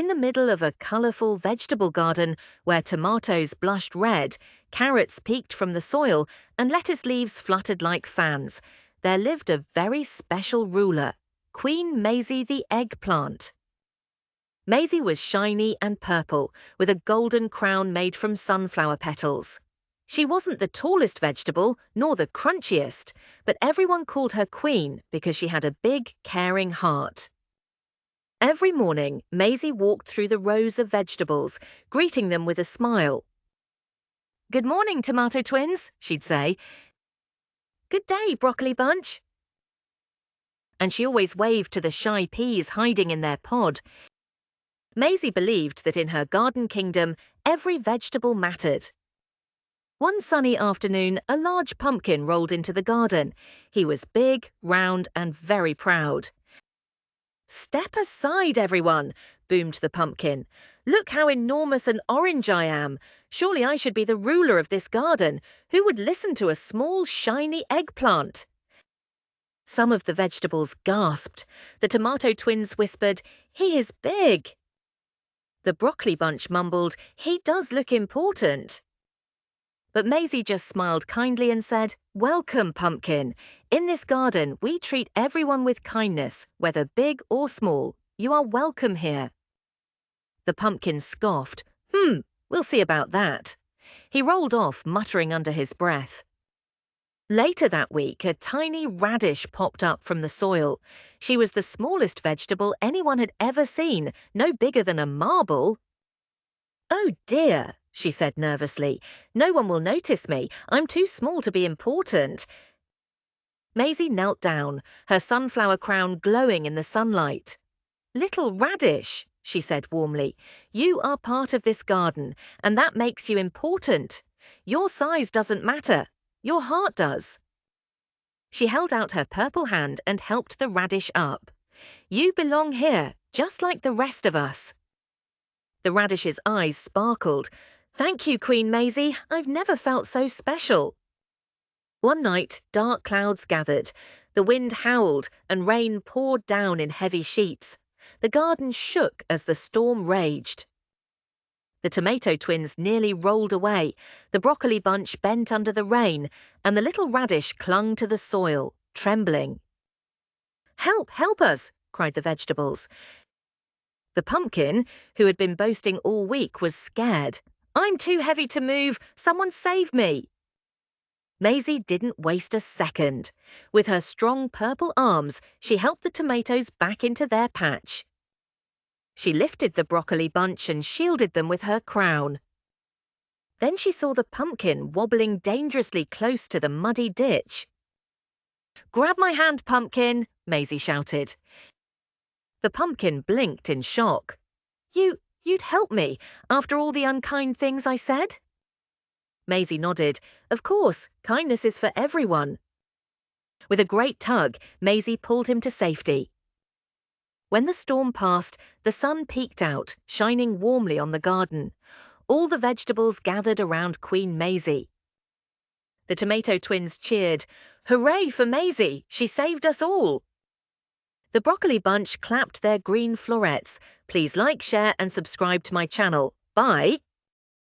In the middle of a colourful vegetable garden where tomatoes blushed red, carrots peeked from the soil, and lettuce leaves fluttered like fans, there lived a very special ruler, Queen Maisie the Eggplant. Maisie was shiny and purple, with a golden crown made from sunflower petals. She wasn't the tallest vegetable, nor the crunchiest, but everyone called her Queen because she had a big, caring heart. Every morning, Maisie walked through the rows of vegetables, greeting them with a smile. "Good morning, tomato twins," she'd say. "Good day, broccoli bunch." And she always waved to the shy peas hiding in their pod. Maisie believed that in her garden kingdom, every vegetable mattered. One sunny afternoon, a large pumpkin rolled into the garden. He was big, round, and very proud. "Step aside, everyone," boomed the pumpkin. "Look how enormous and orange I am. Surely I should be the ruler of this garden. Who would listen to a small, shiny eggplant?" Some of the vegetables gasped. The tomato twins whispered, "He is big." The broccoli bunch mumbled, "He does look important." But Maisie just smiled kindly and said, "Welcome, pumpkin. In this garden, we treat everyone with kindness, whether big or small. You are welcome here." The pumpkin scoffed. We'll see about that." He rolled off, muttering under his breath. Later that week, a tiny radish popped up from the soil. She was the smallest vegetable anyone had ever seen, no bigger than a marble. "Oh dear," she said nervously. "No one will notice me. I'm too small to be important." Maisie knelt down, her sunflower crown glowing in the sunlight. "Little Radish," she said warmly, "you are part of this garden, and that makes you important. Your size doesn't matter. Your heart does." She held out her purple hand and helped the radish up. "You belong here, just like the rest of us." The radish's eyes sparkled. "Thank you, Queen Maisie. I've never felt so special." One night, dark clouds gathered. The wind howled and rain poured down in heavy sheets. The garden shook as the storm raged. The tomato twins nearly rolled away. The broccoli bunch bent under the rain, and the little radish clung to the soil, trembling. "Help, help us!" cried the vegetables. The pumpkin, who had been boasting all week, was scared. "I'm too heavy to move. Someone save me." Maisie didn't waste a second. With her strong purple arms, she helped the tomatoes back into their patch. She lifted the broccoli bunch and shielded them with her crown. Then she saw the pumpkin wobbling dangerously close to the muddy ditch. "Grab my hand, pumpkin," Maisie shouted. The pumpkin blinked in shock. You'd help me after all the unkind things I said?" Maisie nodded. "Of course, kindness is for everyone." With a great tug, Maisie pulled him to safety. When the storm passed, the sun peeked out, shining warmly on the garden. All the vegetables gathered around Queen Maisie. The tomato twins cheered. "Hooray for Maisie! She saved us all!" The broccoli bunch clapped their green florets. Please like, share, and subscribe to my channel. Bye!